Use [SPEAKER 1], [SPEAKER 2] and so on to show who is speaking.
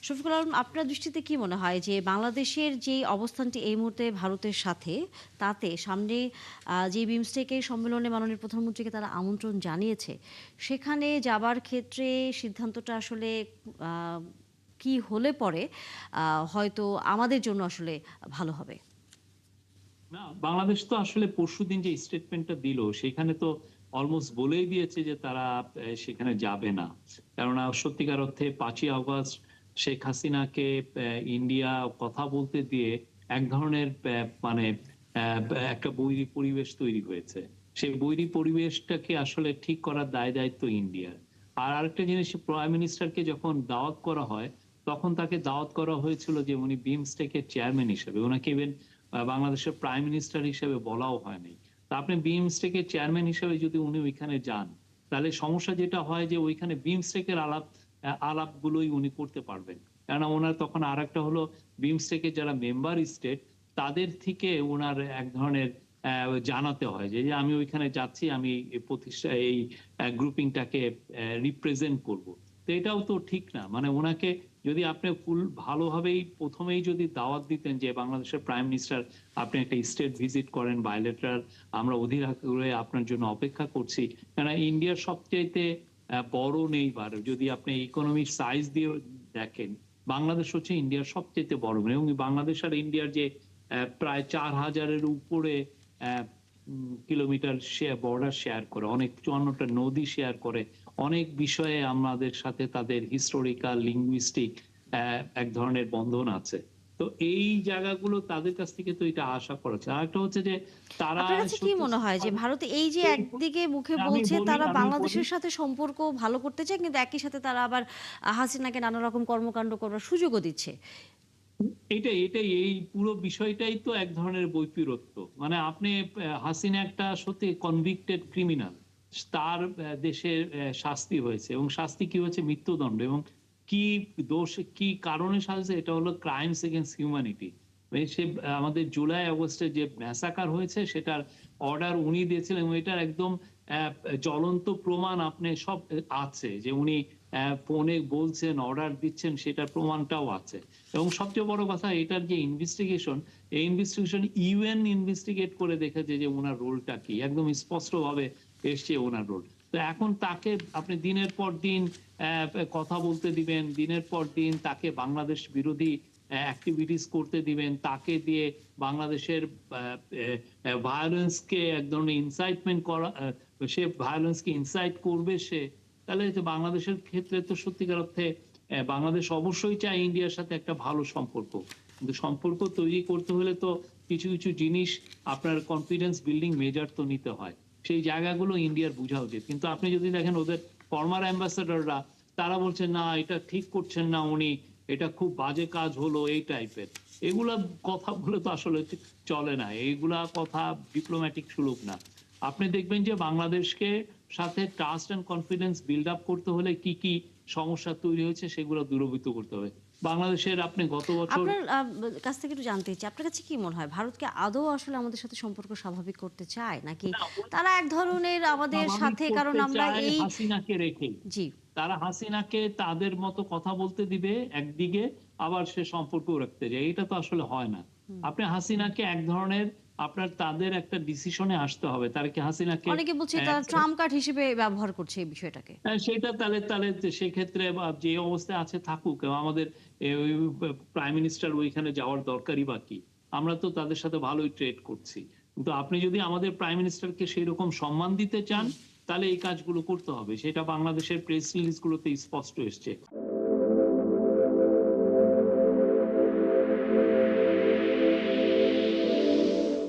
[SPEAKER 1] শফিকুল আলম, আপনার দৃষ্টিতে কি মনে হয় যে বাংলাদেশের যে অবস্থানটি এই মুহূর্তে ভারতের সাথে, তাতে সামনে যে বিমস্টেকের সম্মেলনে মাননীয় প্রধানমন্ত্রীকে তারা আমন্ত্রণ জানিয়েছে, সেখানে যাবার ক্ষেত্রে সিদ্ধান্তটা আসলে আহ, কি হলে পরে হয়তো আমাদের জন্য আসলে ভালো হবে?
[SPEAKER 2] না, বাংলাদেশ তো আসলে পরশুদিন যে স্টেটমেন্টটা দিল সেখানে তো অলমোস্ট বলেই দিয়েছে যে তারা সেখানে যাবে না। কেননা সত্যিকার অর্থে 5ই আগস্ট শেখ হাসিনাকে ইন্ডিয়া কথা বলতে দিয়ে এক ধরনের মানে আহ, একটা বৈরী পরিবেশ তৈরি হয়েছে। সেই বৈরী পরিবেশটাকে আসলে ঠিক করার দায় দায়িত্ব ইন্ডিয়ার। আর আরেকটা জিনিস, প্রাইম মিনিস্টারকে যখন দাওয়াত করা হয় তখন তাকে দাওয়াত করা হয়েছিল যে উনি বিমস্টেকের চেয়ারম্যান হিসেবে, ওনাকে ইভেন বাংলাদেশের প্রাইম মিনিস্টার হিসেবে বলাও হয়নি। তা আপনি বিমস্টেকের চেয়ারম্যান হিসেবে যদি উনি ওইখানে যান, তাহলে সমস্যা যেটা হয় যে ওইখানে বিমস্টেকের আলাপগুলোই উনি করতে পারবেন। কেননা ওনার তখন আর একটা হলো, বিমস্টেকের যারা মেম্বার স্টেট তাদের থেকে ওনার এক ধরনের জানাতে হয় যে যে আমি ওইখানে যাচ্ছি, আমি এই প্রতিষ্ঠা এই গ্রুপিংটাকে রিপ্রেজেন্ট করব। তো এটাও তো ঠিক না। মানে ওনাকে যদি আপনি ফুল ভালোভাবেই প্রথমেই যদি দাওয়াত দিতেন যে বাংলাদেশের প্রাইম মিনিস্টার আপনি একটা স্টেট ভিজিট করেন বাইলেটারাল, আমরা অধীর আগ্রহে আপনার জন্য অপেক্ষা করছি। কেন ইন্ডিয়ার সবচাইতে বড় নেইবার, যদি আপনি ইকোনমিক সাইজ দিয়ে দেখেন, বাংলাদেশ হচ্ছে ইন্ডিয়ার সবচেয়ে বড়। এবং বাংলাদেশ আর ইন্ডিয়ার যে প্রায় 4,000-এর উপরে কিলোমিটার বর্ডার শেয়ার করে, অনেক 54টা নদী শেয়ার করে, অনেক বিষয়ে আমাদের সাথে তাদের হিস্টোরিক্যাল লিঙ্গুইস্টিক এক ধরনের বন্ধন আছে। তো এই জায়গাগুলো তাদের কাছ থেকে তো এটা আশা করা যায়। আর একটা হচ্ছে যে তারা
[SPEAKER 1] আপনার কাছে কি
[SPEAKER 2] সত্যি
[SPEAKER 1] মনে হয় যে ভারত এই যে একদিকে মুখে
[SPEAKER 2] আমি
[SPEAKER 1] বলছে
[SPEAKER 2] বলি
[SPEAKER 1] তারা
[SPEAKER 2] আমি বলি
[SPEAKER 1] বাংলাদেশের সাথে সম্পর্ক ভালো করতে চায়, কিন্তু একই সাথে তারা আবার হাসিনাকে নানা রকম কর্মকাণ্ড করার সুযোগও দিচ্ছে?
[SPEAKER 2] এটাই এটাই এই পুরো বিষয়টাই তো এক ধরনের বৈপরীত্য। মানে আপনি হাসিনা একটা সত্যি কনভিক্টেড ক্রিমিনাল। তার দেশে শাস্তি হয়েছে, এবং শাস্তি কি হয়েছে? মৃত্যুদণ্ড। এবং কি দোষ, কি কারণে শাস্তি? এটা হলো ক্রাইমস এগেইনস্ট হিউম্যানিটি। সে আমাদের জুলাই আগস্টে যে ম্যাসাকার হয়েছে সেটার অর্ডার উনি দিয়েছিলেন, এবং এটার একদম আহ, জ্বলন্ত প্রমাণ আপনি সব আছে যে উনি ফোনে বলছেন, অর্ডার দিচ্ছেন, সেটার প্রমাণটাও আছে। এবং সবচেয়ে বড় কথা, এটার যে ইনভেস্টিগেশন, এই ইনভেস্টিগেশন ইউএন ইনভেস্টিগেট করে দেখেছে যে ওনার রোলটা কি, একদম স্পষ্ট ভাবে এসছে ওনার রোল। তো এখন তাকে আপনি দিনের পর দিন কথা বলতে দিবেন, দিনের পর দিন তাকে বাংলাদেশ বিরোধী অ্যাক্টিভিটিস করতে দিবেন, তাকে দিয়ে বাংলাদেশের ভায়োলেন্সকে এক ধরনের ইনসাইটমেন্ট করা, সে ভায়োলেন্সকে ইনসাইট করবে সে। তাহলে তো বাংলাদেশের ক্ষেত্রে তো সত্যিকার অর্থে বাংলাদেশ অবশ্যই চায় ইন্ডিয়ার সাথে একটা ভালো সম্পর্ক, কিন্তু সম্পর্ক তৈরি করতে হলে তো কিছু কিছু জিনিস, আপনার কনফিডেন্স বিল্ডিং মেজার তো নিতে হয়। সেই জায়গাগুলো ইন্ডিয়ার বোঝা উচিত। কিন্তু আপনি যদি দেখেন ওদের ফর্মার অ্যাম্বাসেডররা, তারা বলছেন না এটা ঠিক করছেন না উনি, এটা খুব বাজে কাজ হলো, এই টাইপের এগুলা কথা বলে তো আসলে চলে না। এইগুলা কথা ডিপ্লোম্যাটিক সুলভ না। আপনি দেখবেন যে বাংলাদেশকে সাথে trust and confidence build up করতে হলে কি কি সমস্যা তৈরি হয়েছে সেগুলো দূরীভূত করতে হবে। বাংলাদেশের আপনি গত বছর,
[SPEAKER 1] আপনার কাছ থেকে একটু জানতে চাই, আপনার কাছে কি মনে হয় ভারতকে আদৌ আসলে আমাদের সাথে সম্পর্ক স্বাভাবিক করতে চায়, নাকি
[SPEAKER 2] না,
[SPEAKER 1] তারা এক ধরনের আমাদের
[SPEAKER 2] স্বাভাবিক
[SPEAKER 1] সাথে, কারণ
[SPEAKER 2] করতে
[SPEAKER 1] আমরা
[SPEAKER 2] চায়
[SPEAKER 1] এই
[SPEAKER 2] হাসিনাকে রেখে।
[SPEAKER 1] জি।
[SPEAKER 2] তারা হাসিনাকে তাদের মতো কথা বলতে দিবে একদিকে, আবার সে সম্পর্ক রাখতে যায়, এটা তো আসলে হয় না। আপনি হাসিনাকে এক ধরনের, আপনার তাদের একটা ডিসিশনে আসতে হবে। তারা কি হাসিনাকে
[SPEAKER 1] অনেকে বলছে তারা ট্রাম্প কার্ড হিসেবে ব্যবহার করছে এই বিষয়টাকে।
[SPEAKER 2] সেটা তাহলে তাহলে সেক্ষেত্রে যে অবস্থায় আছে থাকুক। আমাদের প্রাইম মিনিস্টার ওইখানে যাওয়ার দরকারই বা কি? আমরা তো তাদের সাথে ভালোই ট্রেড করছি। কিন্তু আপনি যদি আমাদের প্রাইম মিনিস্টারকে সেই রকম সম্মান দিতে চান, তাহলে এই কাজগুলো করতে হবে। সেটা বাংলাদেশের প্রেস রিলিজ গুলোতে স্পষ্ট এসছে।